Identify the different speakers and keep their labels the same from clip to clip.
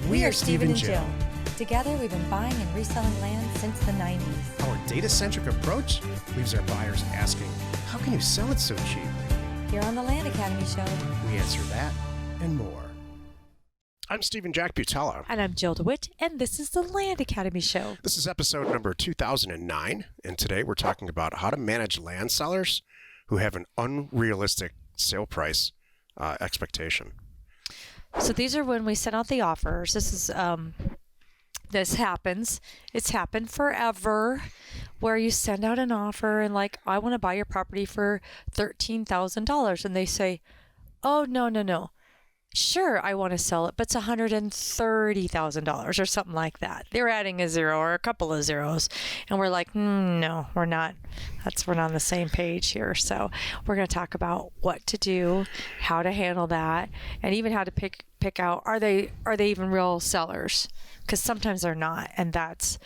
Speaker 1: We are Steve and Jill.
Speaker 2: Together, we've been buying and reselling land since the 90s.
Speaker 1: Our data-centric approach leaves our buyers asking, how can you sell it so cheap?
Speaker 2: Here on the Land Academy Show,
Speaker 1: We answer that and more. I'm Steve and Jack Butala.
Speaker 3: And I'm Jill DeWit, and this is the Land Academy Show.
Speaker 1: This is episode number 2009, and today we're talking about how to manage land sellers who have an unrealistic sale price expectation.
Speaker 3: So these are when we send out the offers. This happens. It's happened forever, where you send out an offer and like, I want to buy your property for $13,000, and they say, oh, no. Sure, I want to sell it, but it's $130,000 or something like that. They're adding a zero or a couple of zeros. And we're like, no, we're not. We're not on the same page here. So we're going to talk about what to do, how to handle that, and even how to pick out, are they even real sellers? Because sometimes they're not. And that's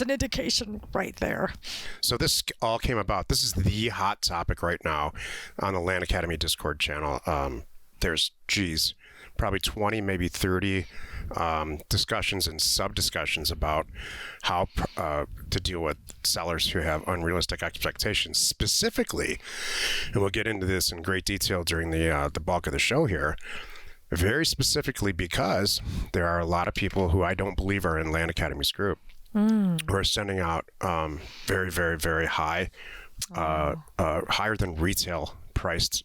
Speaker 3: an indication right there.
Speaker 1: So this all came about. This is the hot topic right now on the Land Academy Discord channel. There's, probably 20, maybe 30 discussions and sub-discussions about how to deal with sellers who have unrealistic expectations specifically. And we'll get into this in great detail during the bulk of the show here. Very specifically because there are a lot of people who I don't believe are in Land Academy's group who are sending out very, very, very high, higher than retail priced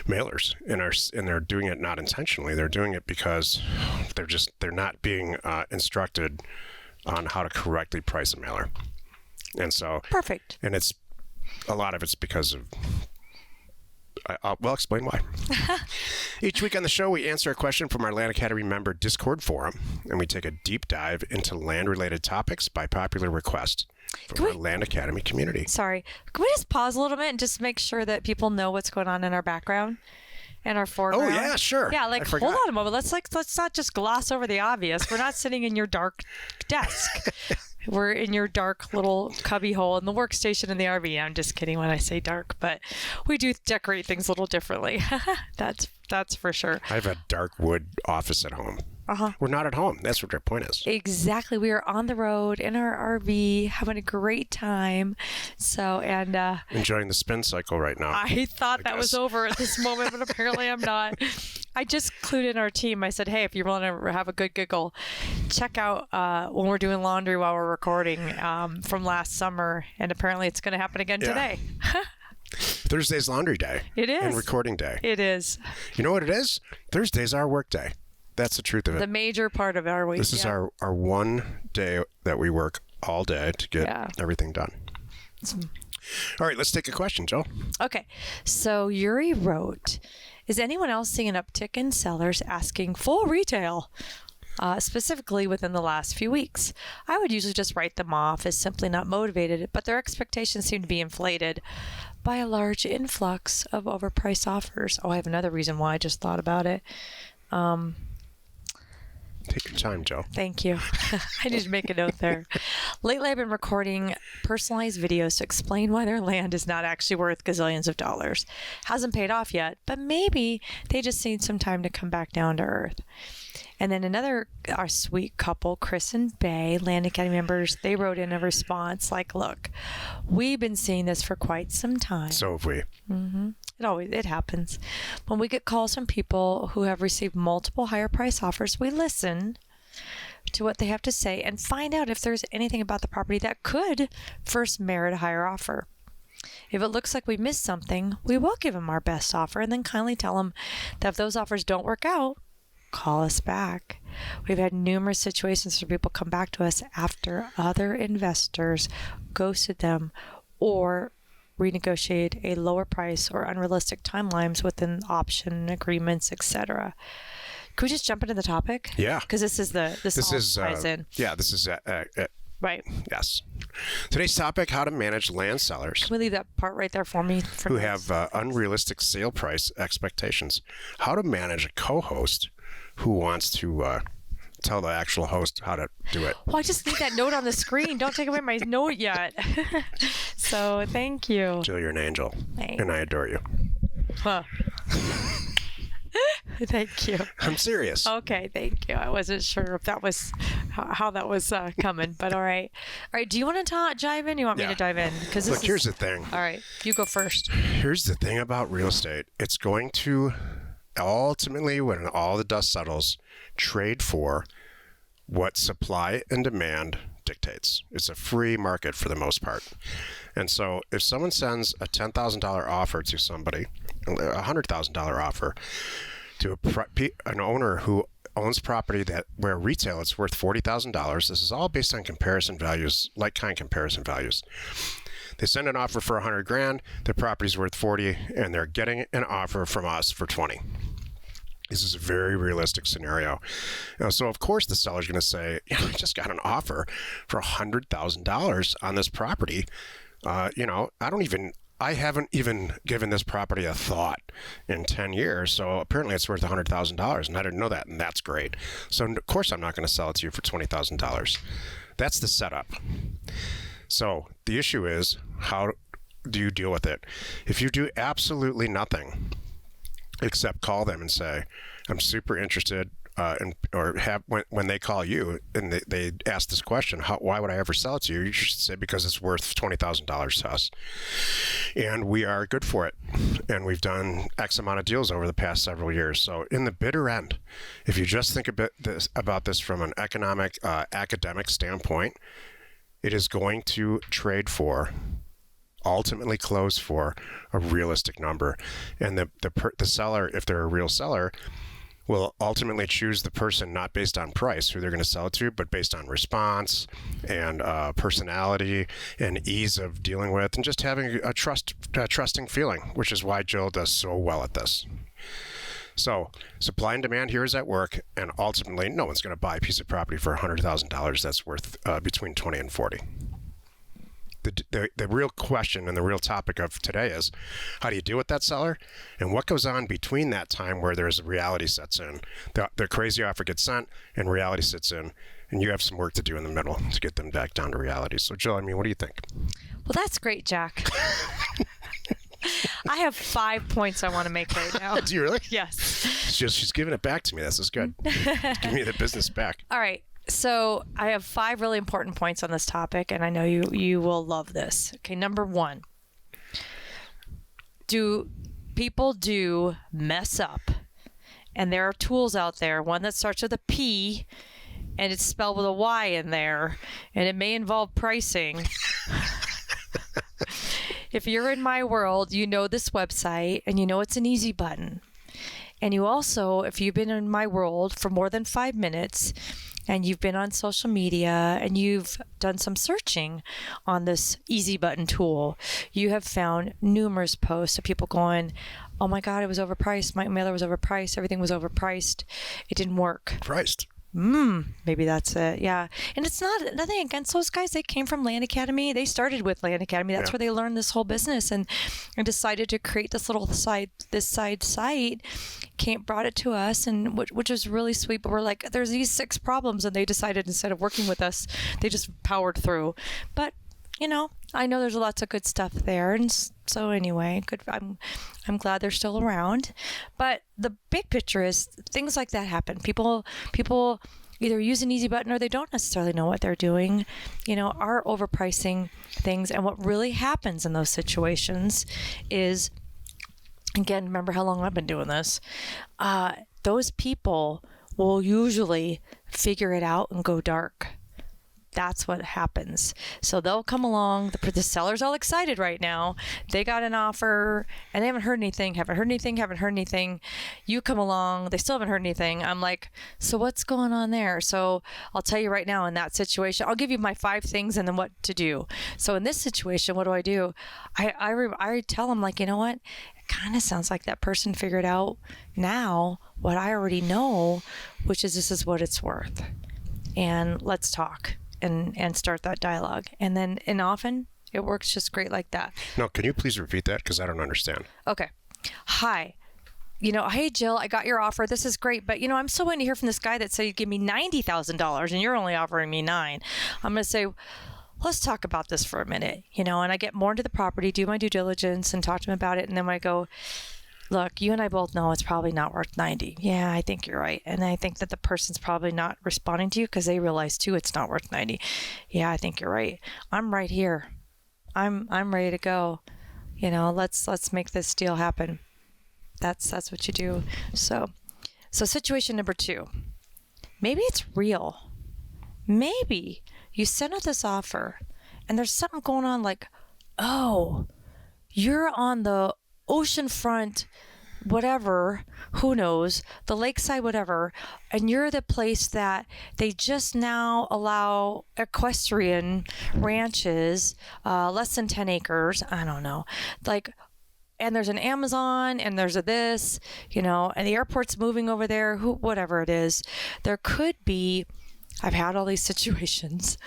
Speaker 1: mailers, and they're doing it not intentionally. They're doing it because they're not being instructed on how to correctly price a mailer. And so
Speaker 3: perfect.
Speaker 1: And a lot of it's because of I'll explain why. Each week on the show, we answer a question from our Land Academy member Discord forum, and we take a deep dive into land-related topics by popular request from our Land Academy community.
Speaker 3: Sorry. Can we just pause a little bit and just make sure that people know what's going on in our background and our foreground?
Speaker 1: Oh, yeah, sure.
Speaker 3: Yeah, hold on a moment. Let's not just gloss over the obvious. We're not sitting in your dark desk. We're in your dark little cubby hole in the workstation in the RV. I'm just kidding when I say dark, but we do decorate things a little differently. That's for sure.
Speaker 1: I have a dark wood office at home. We're not at home. That's what their point is.
Speaker 3: Exactly. We are on the road in our RV, having a great time. So, and
Speaker 1: enjoying the spin cycle right now.
Speaker 3: I thought that was over at this moment, but apparently I'm not. I just clued in our team. I said, hey, if you want to have a good giggle, check out when we're doing laundry while we're recording from last summer. And apparently it's going to happen again today.
Speaker 1: Thursday's laundry day.
Speaker 3: It is.
Speaker 1: And recording day.
Speaker 3: It is.
Speaker 1: You know what it is? Thursday's our work day. That's the truth of it.
Speaker 3: The major part of our week.
Speaker 1: This is our one day that we work all day to get everything done. All right, let's take a question, Joe.
Speaker 3: Okay. So Yuri wrote, is anyone else seeing an uptick in sellers asking full retail, specifically within the last few weeks? I would usually just write them off as simply not motivated, but their expectations seem to be inflated by a large influx of overpriced offers. Oh, I have another reason why I just thought about it.
Speaker 1: Take your time, Joe.
Speaker 3: Thank you. I need to make a note there. Lately, I've been recording personalized videos to explain why their land is not actually worth gazillions of dollars. Hasn't paid off yet, but maybe they just need some time to come back down to earth. And then our sweet couple, Chris and Bay, Land Academy members, they wrote in a response like, look, we've been seeing this for quite some time.
Speaker 1: So have we.
Speaker 3: Mm-hmm. It happens. When we get calls from people who have received multiple higher price offers, we listen to what they have to say and find out if there's anything about the property that could first merit a higher offer. If it looks like we missed something, we will give them our best offer and then kindly tell them that if those offers don't work out, call us back. We've had numerous situations where people come back to us after other investors ghosted them or renegotiate a lower price or unrealistic timelines within option agreements, etc. Could we just jump into the topic?
Speaker 1: Yeah.
Speaker 3: Because this ties in.
Speaker 1: Yeah, this is
Speaker 3: right.
Speaker 1: Yes. Today's topic: how to manage land sellers.
Speaker 3: Can we leave that part right there for me?
Speaker 1: Who have unrealistic sale price expectations. How to manage a co-host who wants to tell the actual host how to do it.
Speaker 3: Well, I just need that note on the screen. Don't take away my note yet. So thank you.
Speaker 1: Jill, you're an angel.
Speaker 3: Thanks.
Speaker 1: And I adore you.
Speaker 3: Huh. Thank you.
Speaker 1: I'm serious.
Speaker 3: Okay, thank you. I wasn't sure if that was how that was coming, but all right. All right, do you want to dive in? You want me
Speaker 1: Yeah.
Speaker 3: to dive in? Because
Speaker 1: Look, here's the thing.
Speaker 3: All right, you go first.
Speaker 1: Here's the thing about real estate. It's going to ultimately, when all the dust settles, trade for what supply and demand dictates. It's a free market for the most part. And so if someone sends a $10,000 offer to somebody, a $100,000 offer to an owner who owns property where retail it's worth $40,000, this is all based on comparison values, like kind comparison values. They send an offer for $100,000, their property's worth 40, and they're getting an offer from us for 20. This is a very realistic scenario. So of course the seller's going to say, I just got an offer for $100,000 on this property. I haven't even given this property a thought in 10 years. So apparently it's worth $100,000 and I didn't know that. And that's great. So of course I'm not going to sell it to you for $20,000. That's the setup. So the issue is, how do you deal with it? If you do absolutely nothing, except call them and say, I'm super interested, when they call you and they ask this question, why would I ever sell it to you? You should say, because it's worth $20,000 to us. And we are good for it. And we've done X amount of deals over the past several years. So in the bitter end, if you just think about this from an economic, academic standpoint, it is going to ultimately close for a realistic number, and the seller, if they're a real seller, will ultimately choose the person not based on price who they're going to sell it to, but based on response and personality and ease of dealing with, and just having a trusting feeling, which is why Jill does so well at this. So supply and demand here is at work, and ultimately no one's going to buy a piece of property for $100,000 that's worth between 20 and 40. The real question and the real topic of today is, how do you deal with that seller, and what goes on between that time where there's reality sets in, the crazy offer gets sent and reality sits in, and you have some work to do in the middle to get them back down to reality. So Jill, what do you think?
Speaker 3: Well, that's great, Jack. I have 5 points I want to make right now.
Speaker 1: Do you really?
Speaker 3: Yes.
Speaker 1: She's giving it back to me. This is good. Give me the business back.
Speaker 3: All right. So I have 5 really important points on this topic, and I know you will love this. Okay, number 1. People do mess up, and there are tools out there, one that starts with a P, and it's spelled with a Y in there, and it may involve pricing. If you're in my world, you know this website, and you know it's an easy button. And you also, if you've been in my world for more than 5 minutes, and you've been on social media and you've done some searching on this easy button tool, you have found numerous posts of people going, oh my God, it was overpriced. My mailer was overpriced. Everything was overpriced. It didn't work.
Speaker 1: Priced.
Speaker 3: Maybe that's it. Yeah. And it's nothing against those guys. They came from Land Academy. They started with Land Academy. That's where they learned this whole business and decided to create this little side site. Brought it to us, and which is really sweet. But we're like, there's these 6 problems, and they decided instead of working with us, they just powered through. But I know there's lots of good stuff there, and so anyway, good. I'm glad they're still around. But the big picture is things like that happen. People either use an easy button or they don't necessarily know what they're doing. Are overpricing things, and what really happens in those situations is, again, remember how long I've been doing this. Those people will usually figure it out and go dark. That's what happens. So they'll come along. The seller's all excited right now. They got an offer and they haven't heard anything. You come along. They still haven't heard anything. I'm like, so what's going on there? So I'll tell you right now, in that situation, I'll give you my 5 things and then what to do. So in this situation, what do? I tell them, like, you know what? It kind of sounds like that person figured out now what I already know, which is this is what it's worth. And let's talk. And start that dialogue. And often it works just great like that.
Speaker 1: No, can you please repeat that? Because I don't understand.
Speaker 3: Okay. Hi. Hey, Jill, I got your offer. This is great. But, I'm still waiting to hear from this guy that said you'd give me $90,000 and you're only offering me $9. I'm going to say, let's talk about this for a minute, and I get more into the property, do my due diligence and talk to him about it. And then I go, look, you and I both know it's probably not worth 90. Yeah, I think you're right. And I think that the person's probably not responding to you because they realize too it's not worth 90. Yeah, I think you're right. I'm right here. I'm ready to go. Let's make this deal happen. That's what you do. So situation number 2. Maybe it's real. Maybe you send out this offer and there's something going on like, oh, you're on the oceanfront, whatever, who knows, the lakeside, whatever, and you're the place that they just now allow equestrian ranches, less than 10 acres. I don't know. Like, and there's an Amazon and there's a this, and the airport's moving over there, whatever it is. There could be, I've had all these situations,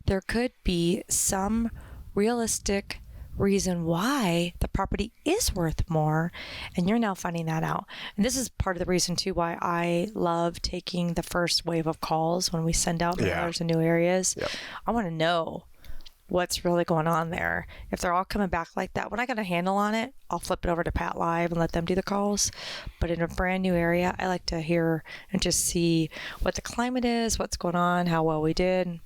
Speaker 3: there could be some realistic reason why the property is worth more, and you're now finding that out. And this is part of the reason too why I love taking the first wave of calls when we send out mailers in new areas.
Speaker 1: Yep.
Speaker 3: I want to know what's really going on there. If they're all coming back like that, when I got a handle on it, I'll flip it over to Pat Live and let them do the calls. But in a brand new area, I like to hear and just see what the climate is, what's going on, how well we did.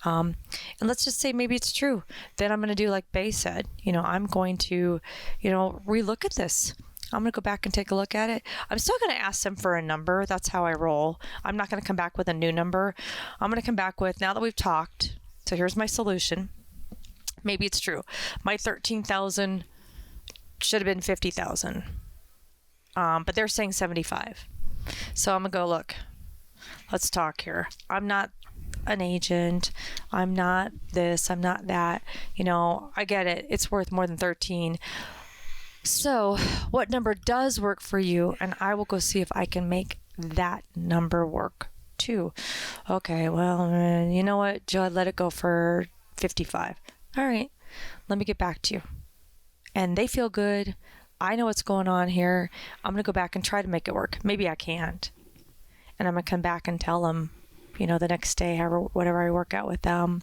Speaker 3: And let's just say maybe it's true. Then I'm going to do like Bay said. I'm going to, relook at this. I'm going to go back and take a look at it. I'm still going to ask them for a number. That's how I roll. I'm not going to come back with a new number. I'm going to come back with, now that we've talked, so here's my solution. Maybe it's true. My 13,000 should have been 50,000. But they're saying 75. So I'm going to go, look, let's talk here. I'm not an agent. I'm not this. I'm not that. I get it. It's worth more than 13. So what number does work for you? And I will go see if I can make that number work too. Okay, well, you know what, Joe, let it go for 55. All right, let me get back to you. And they feel good. I know what's going on here. I'm going to go back and try to make it work. Maybe I can't. And I'm going to come back and tell them, the next day, whatever I work out with them.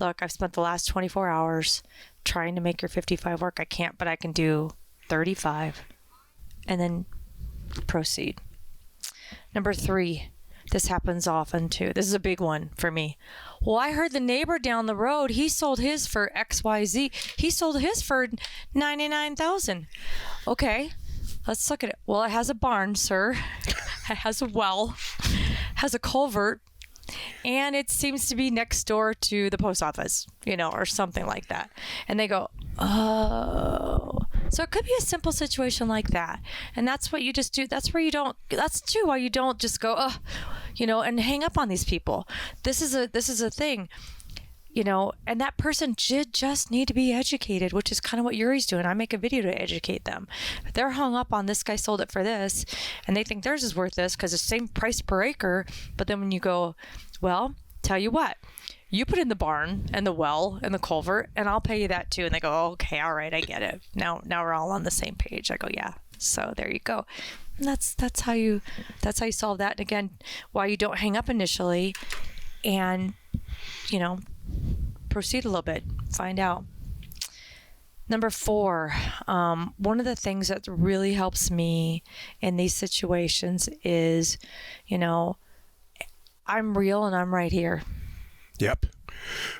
Speaker 3: Look, I've spent the last 24 hours trying to make your 55 work. I can't, but I can do 35. And then proceed. Number 3. This happens often too. This is a big one for me. Well, I heard the neighbor down the road, he sold his for XYZ. He sold his for 99,000. Okay, let's look at it. Well, it has a barn, sir. It has a well, has a culvert, and it seems to be next door to the post office, or something like that. And they go, oh. So it could be a simple situation like that. And that's what you just do. That's why you don't just go, oh, and hang up on these people. This is a thing, and that person should just need to be educated, which is kind of what Yuri's doing. I make a video to educate them. If they're hung up on this guy sold it for this, and they think theirs is worth this because it's the same price per acre. But then when you go, well, tell you what, you put in the barn and the well and the culvert, and I'll pay you that too. And they go, oh, okay, all right, I get it. Now we're all on the same page. I go, yeah. So there you go. And that's how you solve that. And again, why you don't hang up initially, and proceed a little bit, find out. Number 4, one of the things that really helps me in these situations is, I'm real and I'm right here.
Speaker 1: Yep.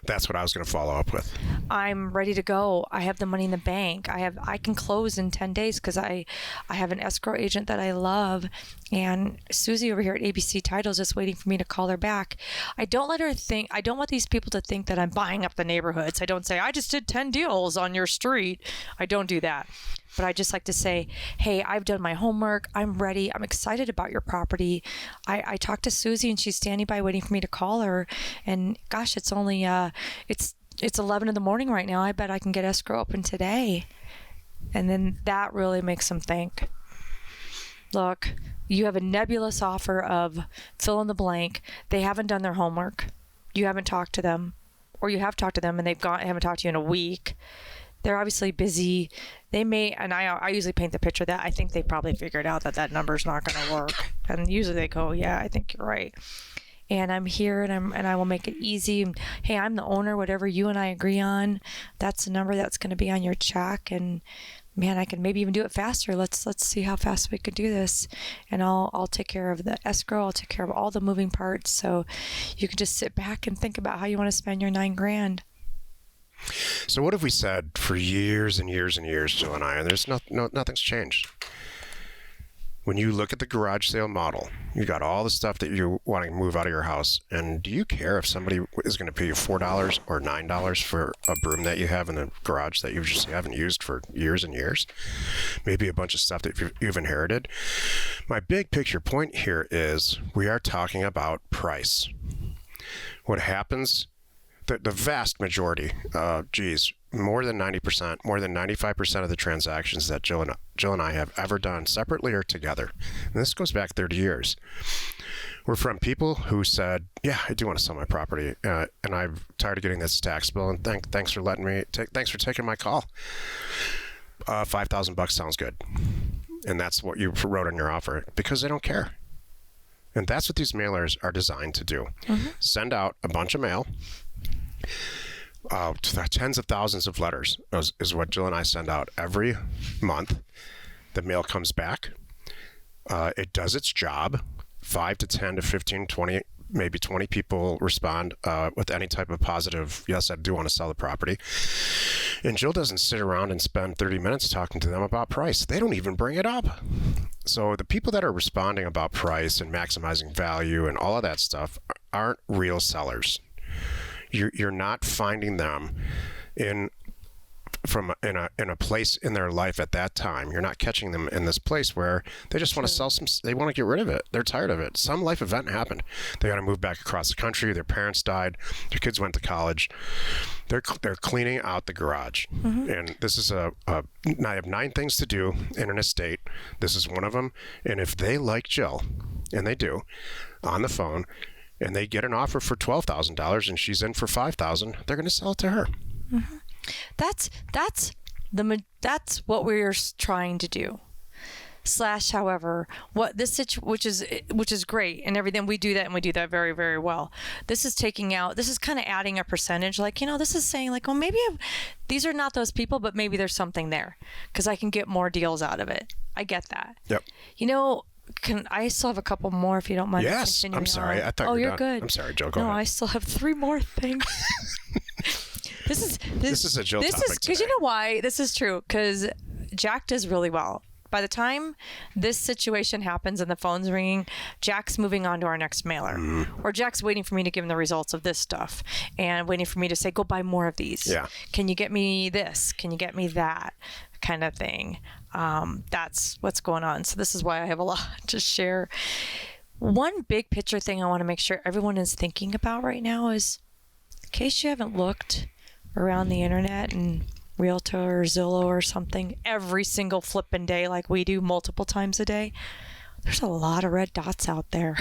Speaker 1: That's what I was going to follow up with.
Speaker 3: I'm ready to go. I have the money in the bank. I can close in 10 days because I have an escrow agent that I love. And Susie over here at ABC Title is just waiting for me to call her back. I don't want these people to think that I'm buying up the neighborhoods. I don't say, I just did 10 deals on your street. I don't do that. But I just like to say, hey, I've done my homework. I'm ready. I'm excited about your property. I talked to Susie and she's standing by waiting for me to call her. And gosh, it's only, it's 11 in the morning right now. I bet I can get escrow open today. And then that really makes them think, look, you have a nebulous offer of fill in the blank. They haven't done their homework. You haven't talked to them, or you have talked to them and haven't talked to you in a week. They're obviously busy. They may, and I usually paint the picture that I think they probably figured out that number's not going to work. And usually they go, yeah, I think you're right. And I'm here and I will make it easy. And, hey, I'm the owner, whatever you and I agree on, that's the number that's going to be on your check. And man, I can maybe even do it faster. Let's see how fast we could do this. And I'll take care of the escrow. I'll take care of all the moving parts. So you can just sit back and think about how you want to spend your $9,000.
Speaker 1: So what have we said for years and years and years, Jill and I, and there's nothing's changed. When you look at the garage sale model, you got all the stuff that you want to move out of your house. And do you care if somebody is going to pay you $4 or $9 for a broom that you have in the garage that you just haven't used for years and years? Maybe a bunch of stuff that you've inherited. My big picture point here is we are talking about price. What happens, the vast majority, more than 90%, more than 95% of the transactions that Jill and I have ever done separately or together, and this goes back 30 years, were from people who said, yeah, I do want to sell my property, and I'm tired of getting this tax bill, and thanks for thanks for taking my call. $5,000 sounds good. And that's what you wrote on your offer, because they don't care. And that's what these mailers are designed to do. Mm-hmm. Send out a bunch of mail. Tens of thousands of letters is what Jill and I send out every month. The mail comes back. It does its job. 5 to 10 to 15, 20, maybe 20 people respond with any type of positive, yes, I do want to sell the property. And Jill doesn't sit around and spend 30 minutes talking to them about price. They don't even bring it up. So the people that are responding about price and maximizing value and all of that stuff aren't real sellers. You're not finding them in a place in their life at that time. You're not catching them in this place where they just want to sell some. They want to get rid of it. They're tired of it. Some life event happened. They got to move back across the country. Their parents died. Their kids went to college. They're cleaning out the garage. Mm-hmm. And this is I have 9 things to do in an estate. This is one of them. And if they like Jill, and they do, on the phone, and they get an offer for $12,000 and she's in for $5,000, they're going to sell it to her.
Speaker 3: Mm-hmm. That's what we're trying to do. However, what this which is great and everything, we do that, and we do that very, very well. This is kind of adding a percentage, like, this is saying like, well, maybe these are not those people, but maybe there's something there because I can get more deals out of it. I get that.
Speaker 1: Yep.
Speaker 3: I still have a couple more if you don't mind?
Speaker 1: Yes, I'm sorry.
Speaker 3: On.
Speaker 1: I thought
Speaker 3: you're
Speaker 1: done.
Speaker 3: Good.
Speaker 1: I'm sorry, Joe. Go ahead.
Speaker 3: I still have 3 more things. This is a Jill topic
Speaker 1: because
Speaker 3: you know why this is true, because Jack does really well. By the time this situation happens and the phone's ringing, Jack's moving on to our next mailer. Mm-hmm. Or Jack's waiting for me to give him the results of this stuff and waiting for me to say, go buy more of these.
Speaker 1: Yeah.
Speaker 3: Can you get me this? Can you get me that? Kind of thing. That's what's going on. So this is why I have a lot to share. One big picture thing I want to make sure everyone is thinking about right now is, in case you haven't looked around the internet and Realtor or Zillow or something every single flipping day like we do multiple times a day, there's a lot of red dots out there.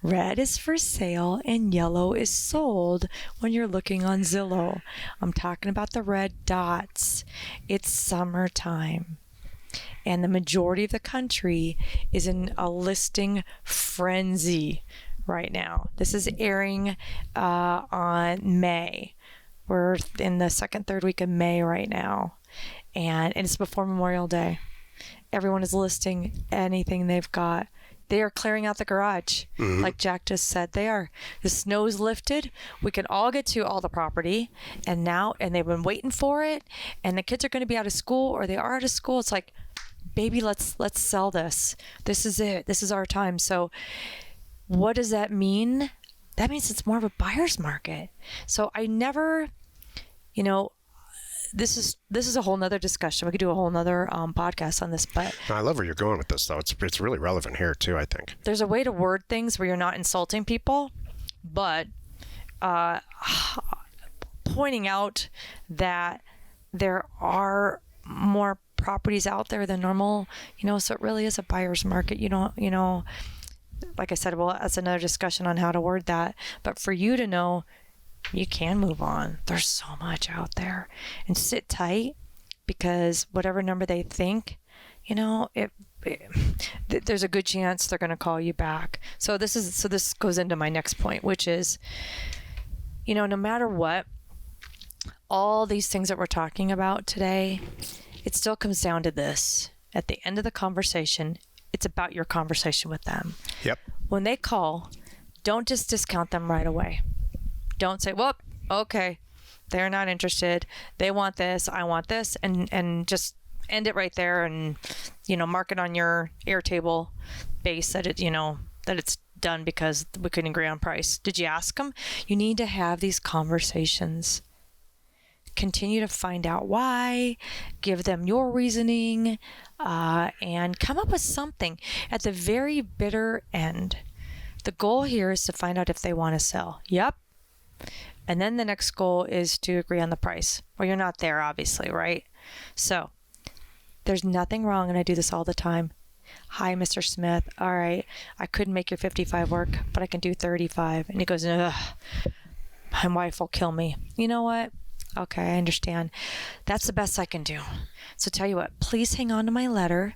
Speaker 3: Red is for sale and yellow is sold when you're looking on Zillow. I'm talking about the red dots. It's summertime, and the majority of the country is in a listing frenzy right now. This is airing on May. We're in the second, third week of May right now, and it's before Memorial Day. Everyone is listing anything they've got. They are clearing out the garage, like Jack just said. They are. The snow's lifted. We can all get to all the property, and they've been waiting for it. And the kids are going to be out of school, or they are out of school. It's like, baby, let's sell this. This is it. This is our time. So, what does that mean? That means it's more of a buyer's market. So I never, this is a whole nother discussion. We could do a whole nother podcast on this, but
Speaker 1: I love where you're going with this, though. It's really relevant here too, I think.
Speaker 3: There's a way to word things where you're not insulting people, but pointing out that there are more properties out there than normal, so it really is a buyer's market. Like I said, well, that's another discussion on how to word that. But for you to know, you can move on. There's so much out there. And sit tight, because whatever number they think, there's a good chance they're going to call you back. So this goes into my next point, which is, no matter what, all these things that we're talking about today, it still comes down to this. At the end of the conversation, it's about your conversation with them.
Speaker 1: Yep.
Speaker 3: When they call, don't just discount them right away. Don't say, well, okay, they're not interested. They want this, I want this, and just end it right there and, mark it on your Airtable base that that it's done because we couldn't agree on price. Did you ask them? You need to have these conversations. Continue to find out why, give them your reasoning, and come up with something. At the very bitter end, the goal here is to find out if they want to sell. Yep. And then the next goal is to agree on the price. Well, you're not there, obviously, right? So there's nothing wrong, and I do this all the time. Hi, Mr. Smith. All right, I couldn't make your 55 work, but I can do 35. And he goes, ugh, my wife will kill me. You know what? Okay, I understand. That's the best I can do. So tell you what, please hang on to my letter.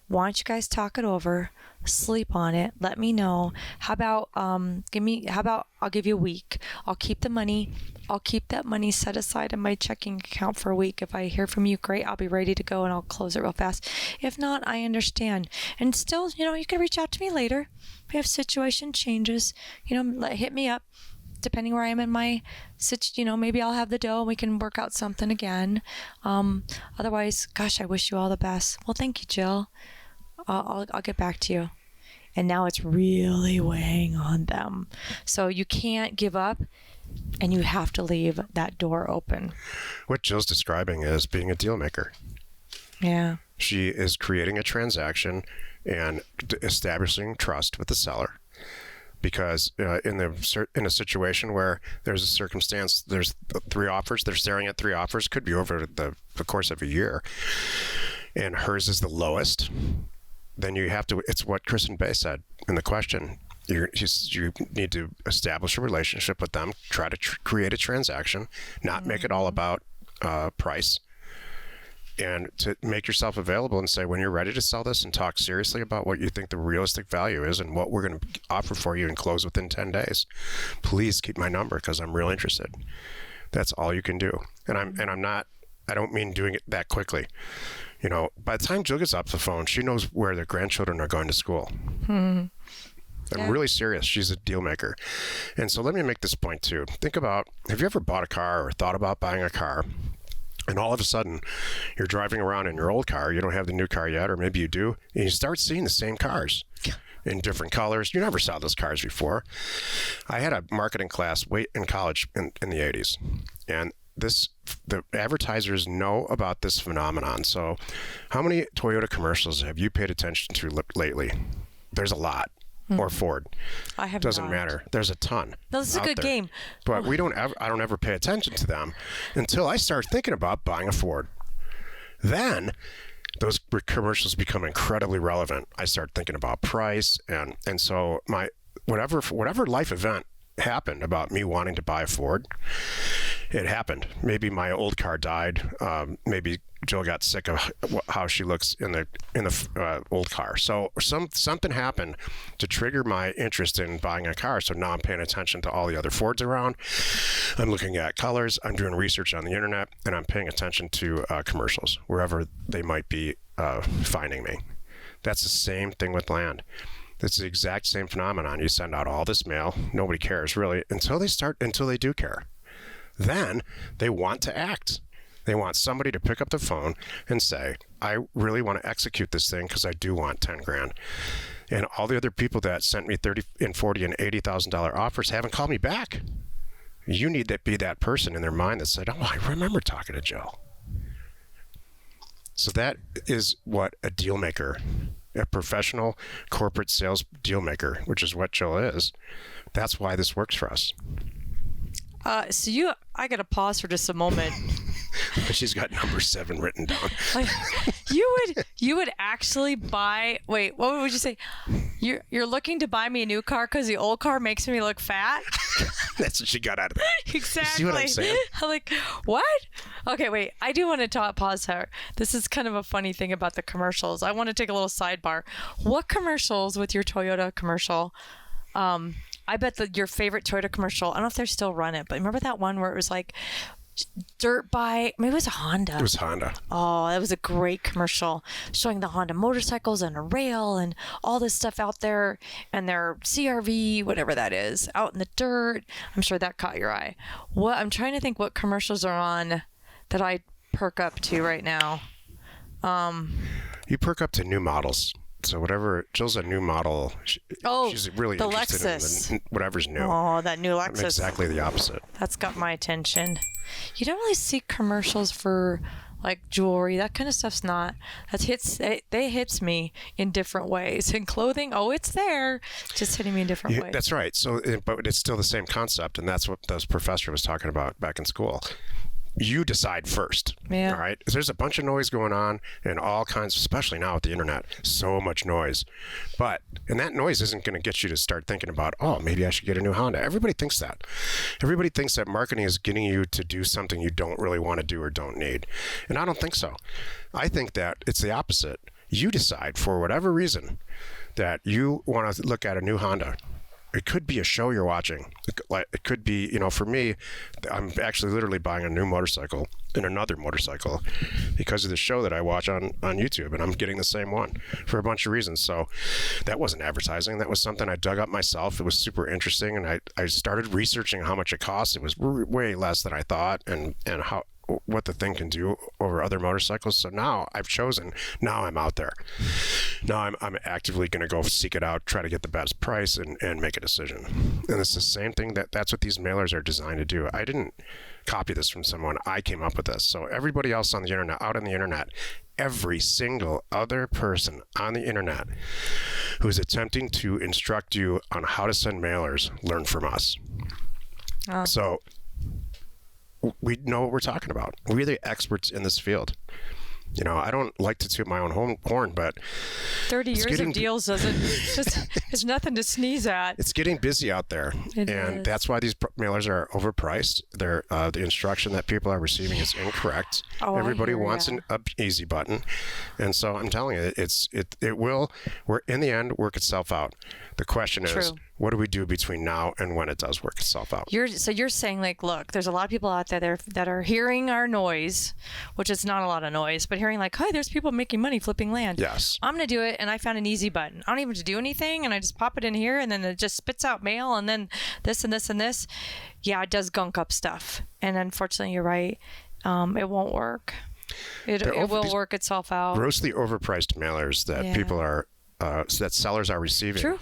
Speaker 3: Why don't you guys talk it over, sleep on it, let me know. How about I'll give you a week. I'll keep the money. I'll keep that money set aside in my checking account for a week. If I hear from you, great, I'll be ready to go and I'll close it real fast. If not, I understand. And still, you can reach out to me later. If situation changes, hit me up. Depending where I am in my maybe I'll have the dough and we can work out something again. Otherwise, gosh, I wish you all the best. Well, thank you, Jill. I'll get back to you. And now it's really weighing on them. So you can't give up, and you have to leave that door open.
Speaker 1: What Jill's describing is being a deal maker.
Speaker 3: Yeah.
Speaker 1: She is creating a transaction and establishing trust with the seller. Because in a situation where there's a circumstance, there's 3 offers, they're staring at 3 offers, could be over the course of a year, and hers is the lowest, then you have to, it's what Kristen Bay said in the question, you need to establish a relationship with them, try to create a transaction, not make it all about price, and to make yourself available and say, when you're ready to sell this, and talk seriously about what you think the realistic value is and what we're going to offer for you and close within 10 days, please keep my number because I'm real interested. That's all you can do. And I don't mean doing it that quickly. By the time Jill gets off the phone, she knows where their grandchildren are going to school. I'm really serious. She's a deal maker. And so let me make this point too. Think about, have you ever bought a car or thought about buying a car? And all of a sudden, you're driving around in your old car. You don't have the new car yet, or maybe you do. And you start seeing the same cars in different colors. You never saw those cars before. I had a marketing class in college in the 80s. And the advertisers know about this phenomenon. So how many Toyota commercials have you paid attention to lately? There's a lot. Or Ford.
Speaker 3: I have
Speaker 1: Doesn't
Speaker 3: not.
Speaker 1: matter. There's a ton.
Speaker 3: No, this is a good game.
Speaker 1: But I don't ever pay attention to them until I start thinking about buying a Ford. Then those commercials become incredibly relevant. I start thinking about price, and so my whatever life event happened about me wanting to buy a Ford, it happened. Maybe my old car died. Maybe Jill got sick of how she looks in the old car. So something happened to trigger my interest in buying a car. So now I'm paying attention to all the other Fords around. I'm looking at colors. I'm doing research on the internet, and I'm paying attention to commercials wherever they might be finding me. That's the same thing with land. It's the exact same phenomenon. You send out all this mail. Nobody cares really until they do care. Then they want to act. They want somebody to pick up the phone and say, I really want to execute this thing because I do want 10 grand. And all the other people that sent me $30 and $40 and $80,000 offers haven't called me back. You need to be that person in their mind that said, oh, I remember talking to Jill. So that is what a deal maker, a professional corporate sales deal maker, which is what Jill is. That's why this works for us.
Speaker 3: I got to pause for just a moment.
Speaker 1: She's got number 7 written down.
Speaker 3: Like, you would actually buy, wait, what would you say? You're looking to buy me a new car because the old car makes me look fat?
Speaker 1: That's what she got out of that.
Speaker 3: Exactly.
Speaker 1: You see what I'm saying?
Speaker 3: I'm like, what? Okay, wait. I do want to pause here. This is kind of a funny thing about the commercials. I want to take a little sidebar. What commercials with your Toyota commercial? I bet your favorite Toyota commercial, I don't know if they still run it, but remember that one where it was like, dirt bike. Maybe it was a Honda.
Speaker 1: It was Honda.
Speaker 3: Oh, that was a great commercial showing the Honda motorcycles and a rail and all this stuff out there and their CRV, whatever that is, out in the dirt. I'm sure that caught your eye. I'm trying to think what commercials are on that I perk up to right now.
Speaker 1: You perk up to new models. So whatever, Jill's a new model. She's really
Speaker 3: the
Speaker 1: interested
Speaker 3: Lexus.
Speaker 1: in whatever's new.
Speaker 3: Oh, that new Lexus.
Speaker 1: I'm exactly the opposite.
Speaker 3: That's got my attention. You don't really see commercials for like jewelry. That kind of stuff's not. They hits me in different ways. And clothing, it's there, just hitting me in different ways.
Speaker 1: That's right. So, but it's still the same concept, and that's what this professor was talking about back in school. You decide first.
Speaker 3: Yeah.
Speaker 1: All right. There's a bunch of noise going on and all kinds, especially now with the internet, so much noise. And that noise isn't going to get you to start thinking about, maybe I should get a new Honda. Everybody thinks that. Everybody thinks that marketing is getting you to do something you don't really want to do or don't need. And I don't think so. I think that it's the opposite. You decide for whatever reason that you want to look at a new Honda. It could be a show you're watching. It could be, for me, I'm actually literally buying a new motorcycle and another motorcycle because of the show that I watch on YouTube, and I'm getting the same one for a bunch of reasons. So that wasn't advertising. That was something I dug up myself. It was super interesting, and I started researching how much it costs. It was way less than I thought, and what the thing can do over other motorcycles. So now I've chosen. Now I'm out there. Now I'm actively going to go seek it out, try to get the best price, and make a decision. And it's the same thing. That's what these mailers are designed to do. I didn't copy this from someone. I came up with this. So everybody else on the internet, out on the internet, every single other person on the internet who's attempting to instruct you on how to send mailers, learn from us. So we know what we're talking about. We're the experts in this field. I don't like to toot my own horn, but
Speaker 3: 30 years of deals is nothing to sneeze at.
Speaker 1: It's getting busy out there, and that's why these mailers are overpriced. The instruction that people are receiving is incorrect. Everybody wants an easy button, and so I'm telling you, it will, in the end, work itself out. The question is, what do we do between now and when it does work itself out?
Speaker 3: You're saying, like, look, there's a lot of people out there that are hearing our noise, which is not a lot of noise, but hearing like, hey, there's people making money flipping land.
Speaker 1: Yes.
Speaker 3: I'm going to do it, and I found an easy button. I don't even have to do anything, and I just pop it in here, and then it just spits out mail, and then this and this and this. Yeah, it does gunk up stuff. And unfortunately, you're right. It won't work. It will work itself out.
Speaker 1: Grossly overpriced mailers that people are that sellers are receiving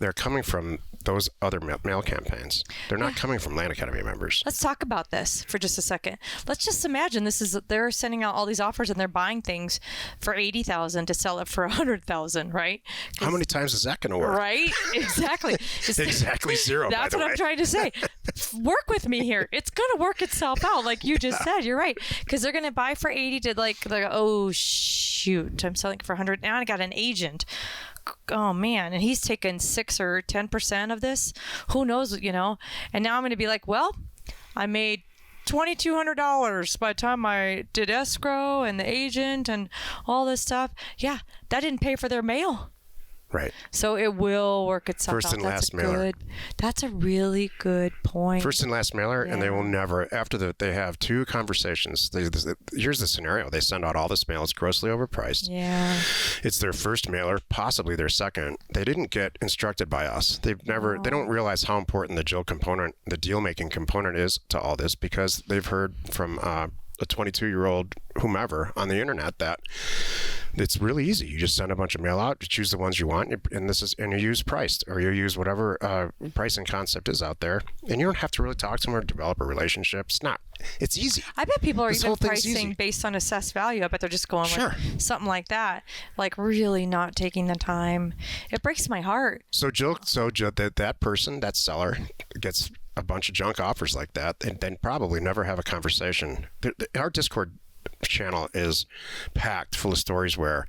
Speaker 1: they're coming from those other mail campaigns. They're not coming from Land Academy members.
Speaker 3: Let's talk about this for just a second. Let's just imagine they're sending out all these offers and they're buying things for $80,000 to sell it for $100,000, right?
Speaker 1: How many times is that going to work?
Speaker 3: Right? Exactly.
Speaker 1: Exactly zero.
Speaker 3: That's what I'm trying to say. Work with me here. It's going to work itself out, like you just said. You're right, because they're going to buy for 80 to like oh shoot, I'm selling for 100. Now I got an agent. Oh man, and he's taken 6 or 10% of this. Who knows, And now I'm going to be like, well, I made $2,200 by the time I did escrow and the agent and all this stuff. Yeah, that didn't pay for their mail.
Speaker 1: Right.
Speaker 3: So it will work itself out.
Speaker 1: First and last mailer.
Speaker 3: That's a really good point.
Speaker 1: First and last mailer, and they will never, they have 2 conversations. Here's the scenario. They send out all this mail. It's grossly overpriced.
Speaker 3: Yeah.
Speaker 1: It's their first mailer, possibly their second. They didn't get instructed by us. They don't realize how important the deal-making component is to all this, because they've heard from a 22-year-old whomever on the internet that it's really easy. You just send a bunch of mail out, you choose the ones you want, and you use priced, or you use whatever pricing concept is out there, and you don't have to really talk to them or develop a relationship. It's easy.
Speaker 3: I bet people are even pricing based on assessed value. I bet they're just going with something like that, like really not taking the time. It breaks my heart. So
Speaker 1: Jill, that person, that seller, gets a bunch of junk offers like that, and then probably never have a conversation. Our Discord channel is packed full of stories where,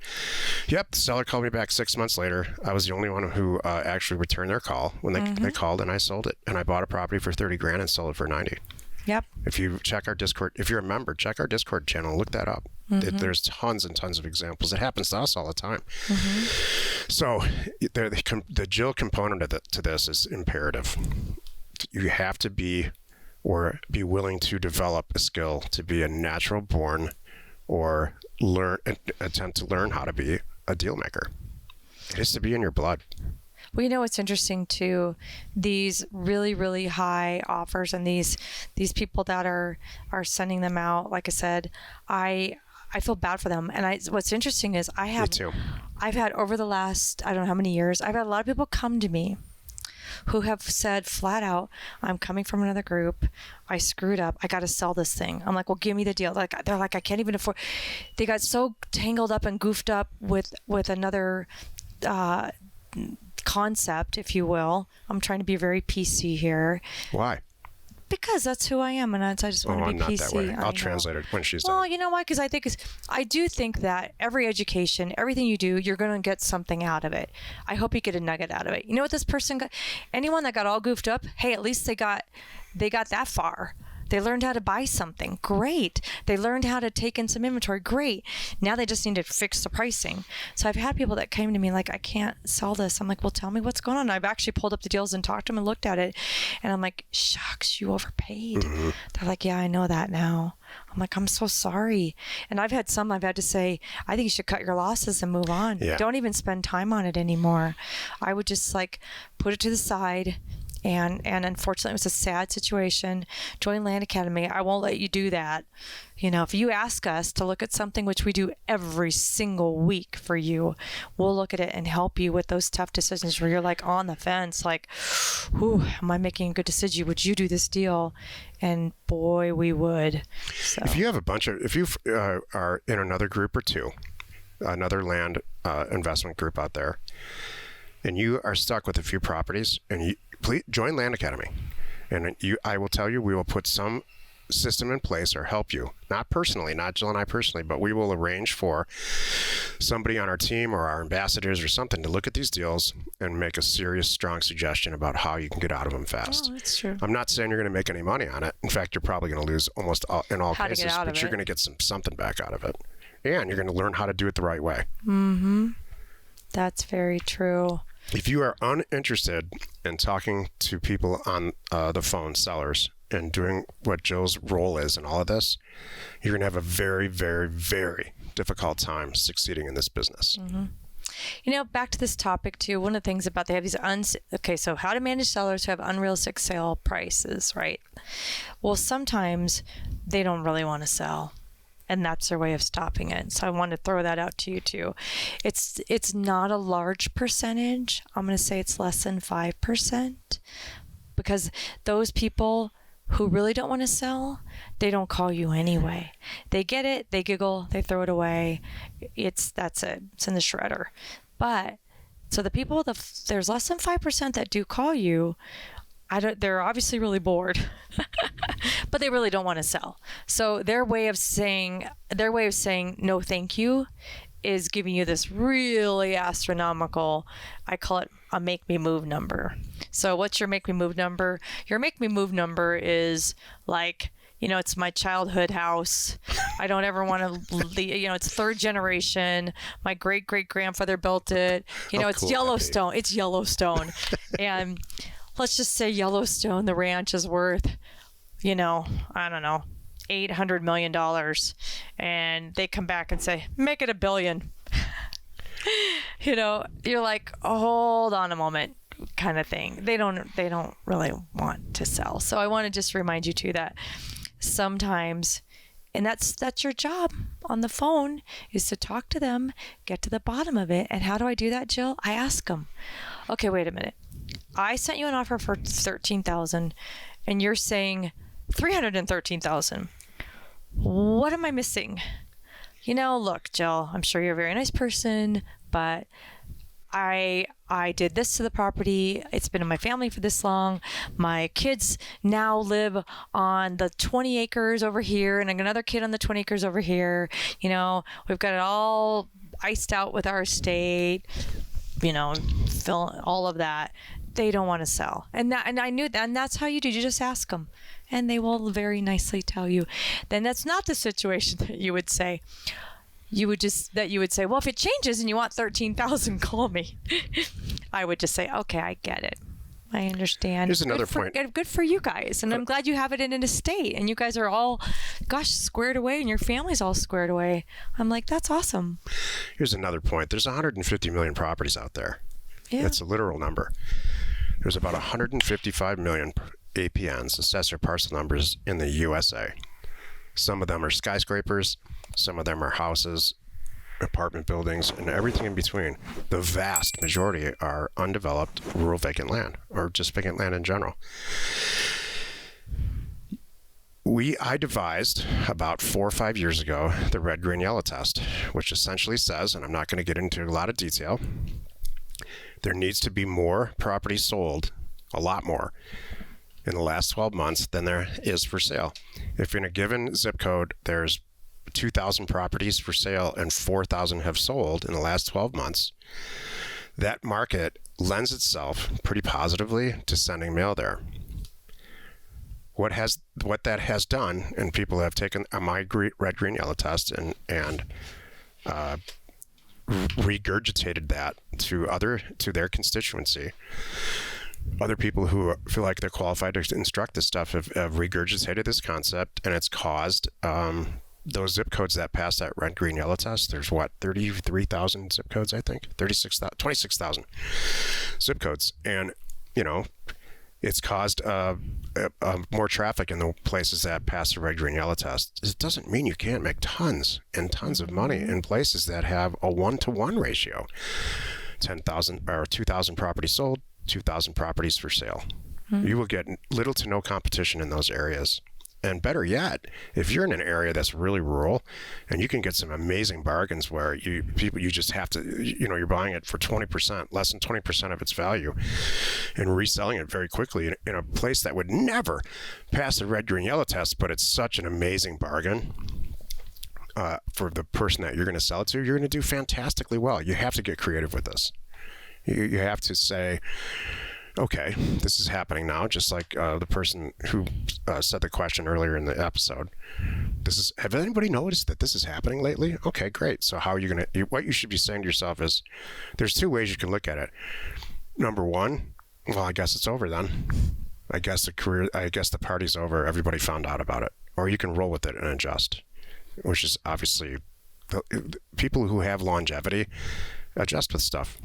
Speaker 1: the seller called me back 6 months later. I was the only one who actually returned their call when they called, and I sold it. And I bought a property for $30,000 and sold it for $90,000.
Speaker 3: Yep.
Speaker 1: If you check our Discord, if you're a member, check our Discord channel, look that up. There's tons and tons of examples. It happens to us all the time. So the Jill component to this is imperative. You have to be or be willing to develop a skill to be a natural born or attempt to learn how to be a deal maker. It has to be in your blood.
Speaker 3: Well, you know what's interesting too? These really, really high offers and these people that are sending them out. Like I said, I feel bad for them. And what's interesting is
Speaker 1: Me too.
Speaker 3: I've had over the last, I don't know how many years, I've had a lot of people come to me who have said flat out, I'm coming from another group. I screwed up. I got to sell this thing. I'm like, well, give me the deal. They're like, I can't even afford. They got so tangled up and goofed up with another concept, if you will. I'm trying to be very PC here.
Speaker 1: Why?
Speaker 3: Because that's who I am, and I just want to be
Speaker 1: I'm not
Speaker 3: PC.
Speaker 1: that way. I'll translate it when she's done.
Speaker 3: Well, you know why? Because I do think that every education, everything you do, you're going to get something out of it. I hope you get a nugget out of it. You know what this person got? Anyone that got all goofed up, hey, at least they got that far. They learned how to buy something. Great. They learned how to take in some inventory. Great. Now they just need to fix the pricing. So I've had people that came to me like, I can't sell this. I'm like, well, tell me what's going on. I've actually pulled up the deals and talked to them and looked at it. And I'm like, shucks, you overpaid.
Speaker 1: Mm-hmm.
Speaker 3: They're like, yeah, I know that now. I'm like, I'm so sorry. And I've had to say, I think you should cut your losses and move on.
Speaker 1: Yeah.
Speaker 3: Don't even spend time on it anymore. I would just put it to the side. And unfortunately, it was a sad situation. Join Land Academy. I won't let you do that. You know, if you ask us to look at something, which we do every single week for you, we'll look at it and help you with those tough decisions where you're like on the fence, like, whew, am I making a good decision? Would you do this deal? And boy, we would. So.
Speaker 1: If you have if you are in another group or two, another land investment group out there, and you are stuck with a few properties, and please join Land Academy, and I will tell you, we will put some system in place or help you, not Jill and I personally, but we will arrange for somebody on our team or our ambassadors or something to look at these deals and make a serious, strong suggestion about how you can get out of them fast.
Speaker 3: Oh, that's true.
Speaker 1: I'm not saying you're going to make any money on it. In fact, you're probably going to lose almost in all cases, but you're going to get something back out of it, and you're going to learn how to do it the right way.
Speaker 3: Mm-hmm. That's very true.
Speaker 1: If you are uninterested in talking to people on the phone, sellers, and doing what Jill's role is in all of this, you're going to have a very, very, very difficult time succeeding in this business.
Speaker 3: Mm-hmm. You know, back to this topic too, one of the things about they have these so how to manage sellers who have unrealistic sale prices, right? Well, sometimes they don't really want to sell. And that's their way of stopping it. So I want to throw that out to you too. It's not a large percentage. I'm going to say it's less than 5%, because those people who really don't want to sell, they don't call you anyway. They get it, they giggle, they throw it away. That's it. It's in the shredder. But so the people, there's less than 5% that do call you. They're obviously really bored, but they really don't want to sell. So their way of saying no, thank you, is giving you this really astronomical, I call it a make me move number. So what's your make me move number? Your make me move number is like, you know, it's my childhood house. I don't ever want to leave. You know, it's third generation. My great great grandfather built it. You know, it's cool, Yellowstone. It's Yellowstone, and let's just say Yellowstone, the ranch is worth, you know, I don't know, $800 million. And they come back and say, make it $1 billion. You know, you're like, oh, hold on a moment kind of thing. They don't really want to sell. So I want to just remind you too that sometimes, and that's your job on the phone, is to talk to them, get to the bottom of it. And how do I do that, Jill? I ask them, okay, wait a minute. I sent you an offer for $13,000 and you're saying $313,000. What am I missing? You know, look, Jill, I'm sure you're a very nice person, but I did this to the property. It's been in my family for this long. My kids now live on the 20 acres over here and another kid on the 20 acres over here. You know, we've got it all iced out with our estate, you know, fill all of that. They don't want to sell. And I knew that, and that's how you do. You just ask them and they will very nicely tell you. Then that's not the situation that you would say. You would say, well, if it changes and you want $13,000, call me. I would just say, okay, I get it. I understand.
Speaker 1: Here's another point.
Speaker 3: Good for you guys. And I'm glad you have it in an estate and you guys are all, squared away and your family's all squared away. I'm like, that's awesome.
Speaker 1: Here's another point. There's 150 million properties out there.
Speaker 3: Yeah.
Speaker 1: That's a literal number. There's about 155 million APNs, assessor parcel numbers, in the USA. Some of them are skyscrapers. Some of them are houses, apartment buildings, and everything in between. The vast majority are undeveloped rural vacant land, or just vacant land in general. I devised about 4 or 5 years ago the red, green, yellow test, which essentially says, and I'm not going to get into a lot of detail, there needs to be more property sold, a lot more, in the last 12 months than there is for sale. If in a given zip code there's 2,000 properties for sale and 4,000 have sold in the last 12 months, that market lends itself pretty positively to sending mail there. What that has done, and people have taken my red, green, yellow test and regurgitated that to their constituency. Other people who feel like they're qualified to instruct this stuff have regurgitated this concept, and it's caused those zip codes that pass that red, green, yellow test. There's 33,000 zip codes, I think, 26,000 zip codes, and it's caused more traffic in the places that pass the red, green, yellow test. It doesn't mean you can't make tons and tons of money in places that have a 1-to-1 ratio. 10,000 or 2,000 properties sold, 2,000 properties for sale. You will get little to no competition in those areas. And better yet, if you're in an area that's really rural and you can get some amazing bargains where you just have to, you're buying it for 20%, less than 20% of its value, and reselling it very quickly in a place that would never pass the red, green, yellow test, but it's such an amazing bargain for the person that you're going to sell it to, you're going to do fantastically well. You have to get creative with this. You have to say, okay, this is happening now, just like the person who said the question earlier in the episode. Have anybody noticed that this is happening lately? Okay, great. So how are you going to, what you should be saying to yourself is, there's 2 ways you can look at it. Number one, well, I guess it's over then. I guess the party's over. Everybody found out about it. Or you can roll with it and adjust, which is obviously, people who have longevity adjust with stuff.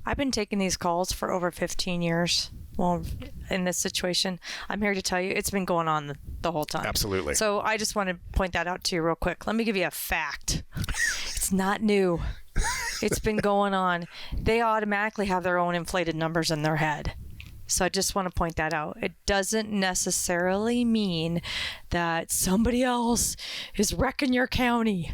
Speaker 3: I've been taking these calls for over 15 years. Well, in this situation, I'm here to tell you it's been going on the whole time.
Speaker 1: Absolutely.
Speaker 3: So I just want to point that out to you real quick. Let me give you a fact. It's not new. It's been going on. They automatically have their own inflated numbers in their head. So I just want to point that out. It doesn't necessarily mean that somebody else is wrecking your county.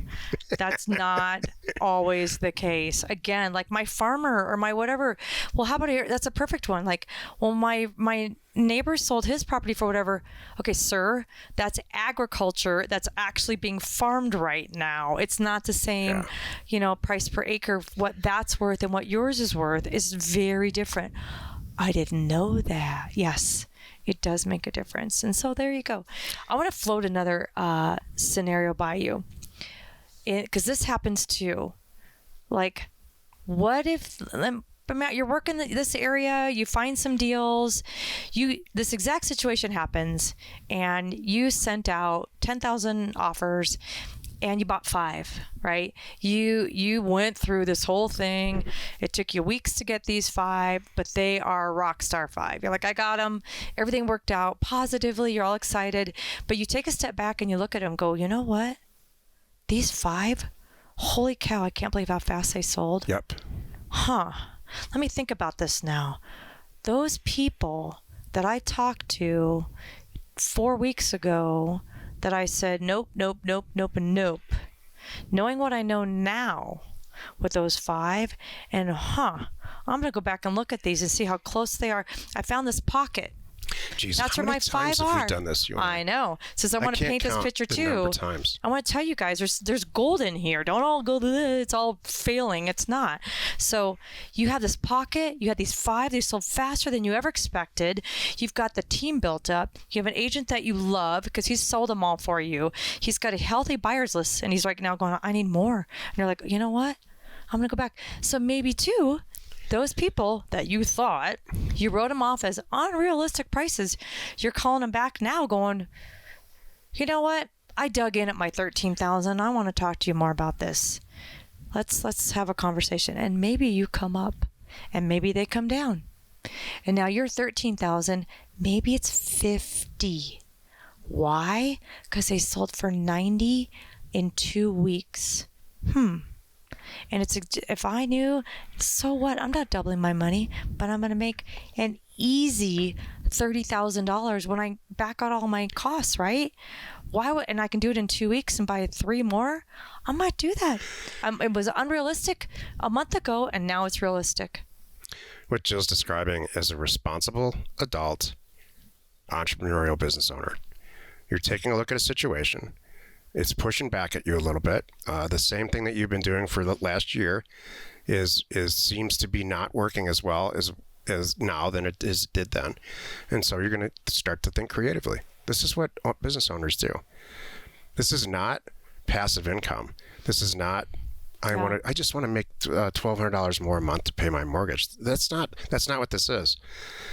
Speaker 3: That's not always the case. Again, like my farmer or my whatever. Well, how about here? That's a perfect one. Like, well, my neighbor sold his property for whatever. Okay, sir, that's agriculture. That's actually being farmed right now. It's not the same, price per acre. What that's worth and what yours is worth is very different. I didn't know that. Yes, it does make a difference. And so there you go. I want to float another scenario by you, because this happens too. Like, what if, Matt, you're working this area, you find some deals, this exact situation happens, and you sent out 10,000 offers, and you bought 5, right? You went through this whole thing. It took you weeks to get these 5, but they are rock star 5. You're like, I got them. Everything worked out positively. You're all excited. But you take a step back and you look at them and go, you know what? These 5, holy cow, I can't believe how fast they sold.
Speaker 1: Yep.
Speaker 3: Huh. Let me think about this now. Those people that I talked to 4 weeks ago that I said, nope, nope, nope, nope, and nope. Knowing what I know now with those 5, and I'm going to go back and look at these and see how close they are. I found this pocket.
Speaker 1: Jeez,
Speaker 3: that's where my 5
Speaker 1: have
Speaker 3: are.
Speaker 1: we done this?
Speaker 3: I know. Since I want to paint this picture too, I want to tell you guys, there's gold in here. Don't all go, it's all failing. It's not. So you have this pocket. You had these 5. They sold faster than you ever expected. You've got the team built up. You have an agent that you love because he's sold them all for you. He's got a healthy buyers list, and he's right now going, I need more. And you're like, you know what? I'm going to go back. So maybe too, those people that you thought you wrote them off as unrealistic prices, you're calling them back now going, you know what? I dug in at my 13,000. I want to talk to you more about this. Let's have a conversation. And maybe you come up and maybe they come down. And now you're 13,000, maybe it's 50. Why? Because they sold for 90 in 2 weeks. And if I knew, so what? I'm not doubling my money, but I'm going to make an easy $30,000 when I back out all my costs, right? And I can do it in 2 weeks and buy 3 more. I might do that. It was unrealistic a month ago, and now it's realistic.
Speaker 1: What Jill's describing is a responsible adult entrepreneurial business owner. You're taking a look at a situation. It's pushing back at you a little bit. The same thing that you've been doing for the last year seems to be not working as well as now than it did then. And so you're going to start to think creatively. This is what business owners do. This is not passive income. This is not I just want to make $1,200 more a month to pay my mortgage. That's not what this is.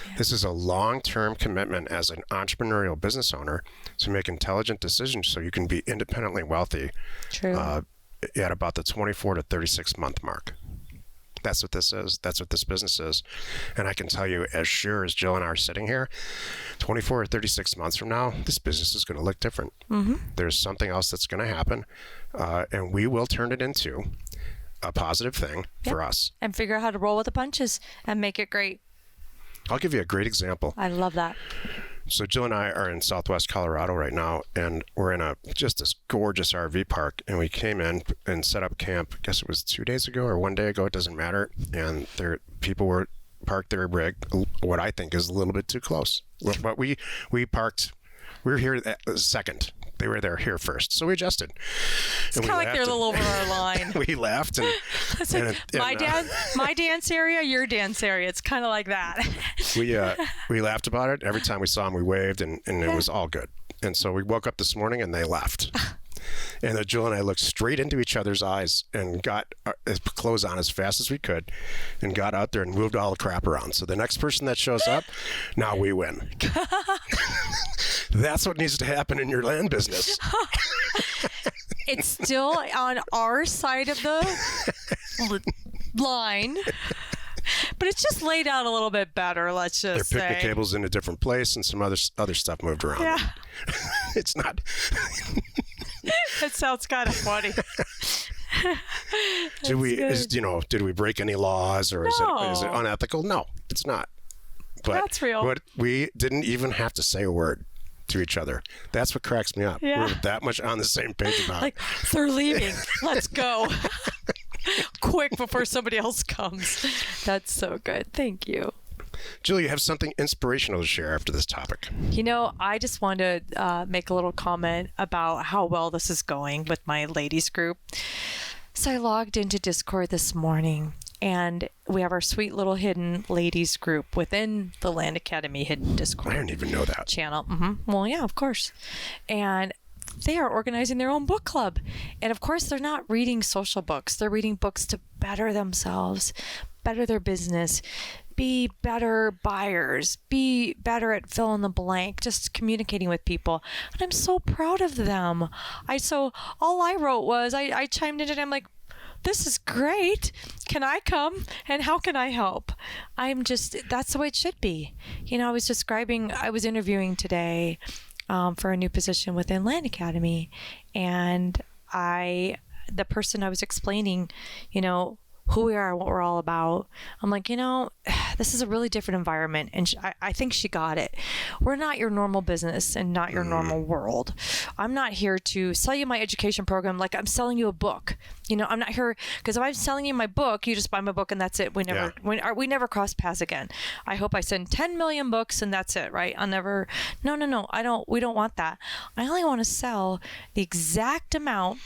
Speaker 1: Yeah. This is a long-term commitment as an entrepreneurial business owner to make intelligent decisions so you can be independently wealthy.
Speaker 3: True.
Speaker 1: At about the 24 to 36 month mark. That's what this is. That's what this business is. And I can tell you, as sure as Jill and I are sitting here, 24 or 36 months from now, this business is going to look different. Mm-hmm. There's something else that's going to happen, and we will turn it into a positive thing for us.
Speaker 3: And figure out how to roll with the punches and make it great.
Speaker 1: I'll give you a great example.
Speaker 3: I love that.
Speaker 1: So Jill and I are in Southwest Colorado right now, and we're in just this gorgeous RV park, and we came in and set up camp. I guess it was 2 days ago or 1 day ago. It doesn't matter. And people were parked their rig, what I think is a little bit too close. But we parked. We were here second. They were here first, so we adjusted.
Speaker 3: It's kind of like they're a little over our line.
Speaker 1: We laughed, and
Speaker 3: my dance area, your dance area. It's kind of like that.
Speaker 1: We laughed about it. Every time we saw them, we waved, and it was all good. And so we woke up this morning, and they left. And then Jill and I looked straight into each other's eyes and got our clothes on as fast as we could and got out there and moved all the crap around. So the next person that shows up, now we win. That's what needs to happen in your land business.
Speaker 3: It's still on our side of the line. But it's just laid out a little bit better, let's just say.
Speaker 1: Their picnic table's in a different place and some other stuff moved around.
Speaker 3: Yeah.
Speaker 1: It's not...
Speaker 3: That sounds kind of funny.
Speaker 1: Did we break any laws, or is it unethical? No, it's not. But
Speaker 3: that's real.
Speaker 1: But we didn't even have to say a word to each other. That's what cracks me up.
Speaker 3: Yeah.
Speaker 1: We're that much on the same page about it.
Speaker 3: Like, they're leaving. Let's go. Quick before somebody else comes. That's so good. Thank you.
Speaker 1: Jill, you have something inspirational to share after this topic.
Speaker 3: I just wanted to make a little comment about how well this is going with my ladies group. So I logged into Discord this morning, and we have our sweet little hidden ladies group within the Land Academy hidden Discord.
Speaker 1: I didn't even know that.
Speaker 3: Channel. Mm-hmm. Well, yeah, of course. And they are organizing their own book club. And of course, they're not reading social books. They're reading books to better themselves, better their business, be better buyers, be better at fill in the blank, just communicating with people. And I'm so proud of them. So all I wrote was, I chimed in and I'm like, this is great. Can I come? And how can I help? That's the way it should be. I was interviewing today for a new position within Land Academy. And the person I was explaining, who we are and what we're all about. I'm like, this is a really different environment. And I think she got it. We're not your normal business and not your normal world. I'm not here to sell you my education program like I'm selling you a book. I'm not here because if I'm selling you my book, you just buy my book and that's it. We never cross paths again. I hope I send 10 million books and that's it, right? No. We don't want that. I only want to sell the exact amount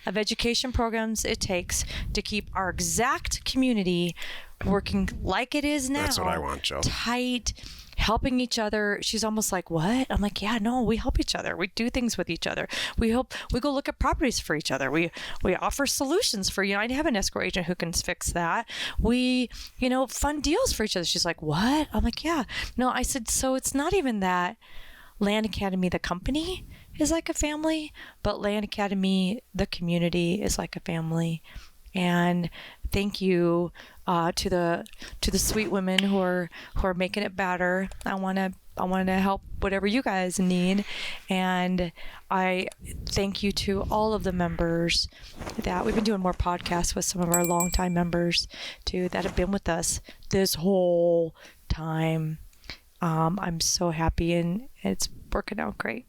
Speaker 3: of education programs it takes to keep our exact community working like it is now.
Speaker 1: That's what I want, Joe.
Speaker 3: Tight, helping each other. She's almost like, what? I'm like, yeah, no, we help each other. We do things with each other. We go look at properties for each other. We offer solutions for, I have an escrow agent who can fix that. We, fund deals for each other. She's like, what? I'm like, yeah. No, I said, so it's not even that Land Academy, the company, is like a family, but Land Academy, the community, is like a family. And thank you to the sweet women who are making it better. I want to help whatever you guys need, and I thank you to all of the members that we've been doing more podcasts with, some of our longtime members too that have been with us this whole time. I'm so happy, and it's working out great.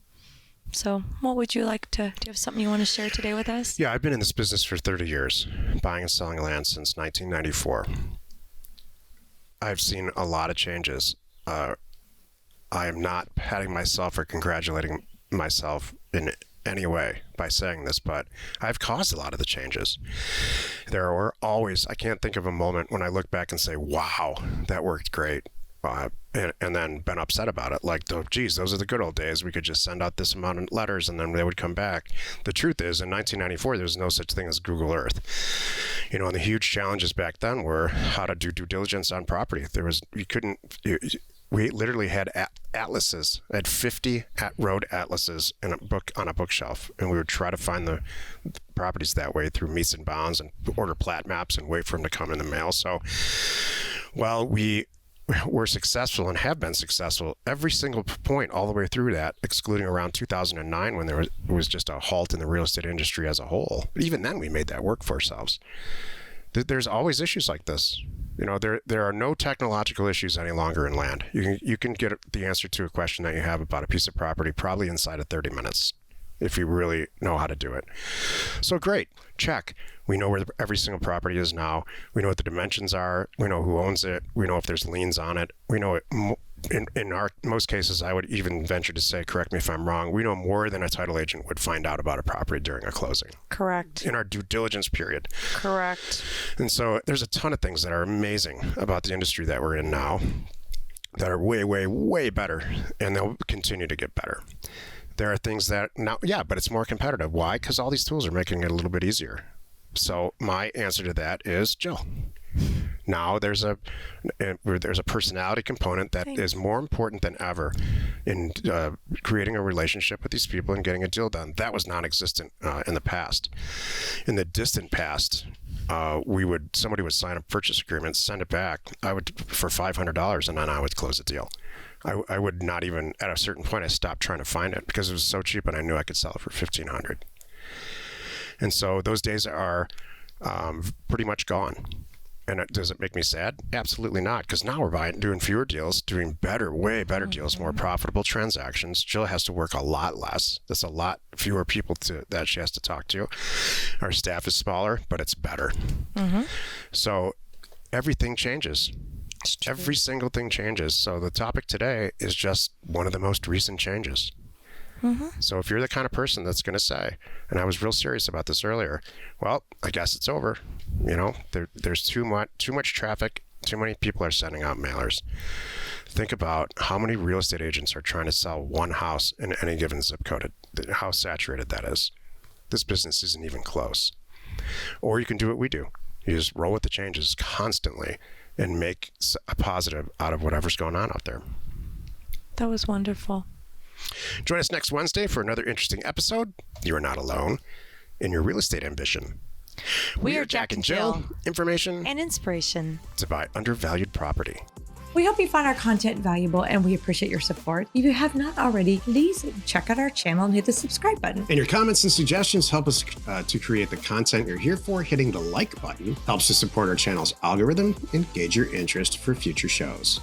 Speaker 3: So what would you like to, do you have something you want to share today with us?
Speaker 1: Yeah, I've been in this business for 30 years, buying and selling land since 1994. I've seen a lot of changes. I am not patting myself or congratulating myself in any way by saying this, but I've caused a lot of the changes. There were always, I can't think of a moment when I look back and say, wow, that worked great. And then been upset about it. Like, oh, geez, those are the good old days. We could just send out this amount of letters and then they would come back. The truth is, in 1994, there was no such thing as Google Earth. And the huge challenges back then were how to do due diligence on property. We literally had atlases, had 50 road atlases in a book on a bookshelf, and we would try to find the properties that way through meets and bounds and order plat maps and wait for them to come in the mail. So while we're successful and have been successful every single point all the way through that, excluding around 2009 when there was just a halt in the real estate industry as a whole. But even then, we made that work for ourselves. There's always issues like this. There are no technological issues any longer in land. You can get the answer to a question that you have about a piece of property probably inside of 30 minutes if you really know how to do it. So great, check. We know where every single property is now. We know what the dimensions are. We know who owns it. We know if there's liens on it. We know it. In most cases, I would even venture to say, correct me if I'm wrong, we know more than a title agent would find out about a property during a closing.
Speaker 3: Correct.
Speaker 1: In our due diligence period.
Speaker 3: Correct.
Speaker 1: And so there's a ton of things that are amazing about the industry that we're in now that are way, way, way better, and they'll continue to get better. There are things that now, but it's more competitive. Why? Because all these tools are making it a little bit easier. So my answer to that is Jill. Now there's a personality component that is more important than ever in creating a relationship with these people and getting a deal done. That was non-existent in the past. In the distant past, somebody would sign a purchase agreement, send it back. For $500, and then I would close the deal. I would not even, at a certain point, I stopped trying to find it because it was so cheap and I knew I could sell it for $1,500. And so those days are pretty much gone. And does it make me sad? Absolutely not, because now we're doing fewer deals, doing better, way better deals, more profitable transactions. Jill has to work a lot less. There's a lot fewer people that she has to talk to. Our staff is smaller, but it's better. Mm-hmm. So everything changes. Every single thing changes. So the topic today is just one of the most recent changes. Mm-hmm. So if you're the kind of person that's going to say, and I was real serious about this earlier, well, I guess it's over. There's too much traffic. Too many people are sending out mailers. Think about how many real estate agents are trying to sell one house in any given zip code, how saturated that is. This business isn't even close. Or you can do what we do. You just roll with the changes constantly and make a positive out of whatever's going on out there.
Speaker 3: That was wonderful.
Speaker 1: Join us next Wednesday for another interesting episode. You are not alone in your real estate ambition.
Speaker 3: We are Jack and Jill.
Speaker 1: Information
Speaker 3: and inspiration
Speaker 1: to buy undervalued property.
Speaker 2: We hope you find our content valuable and we appreciate your support. If you have not already, please check out our channel and hit the subscribe button.
Speaker 4: And your comments and suggestions help us to create the content you're here for. Hitting the like button helps to support our channel's algorithm and gauge your interest for future shows.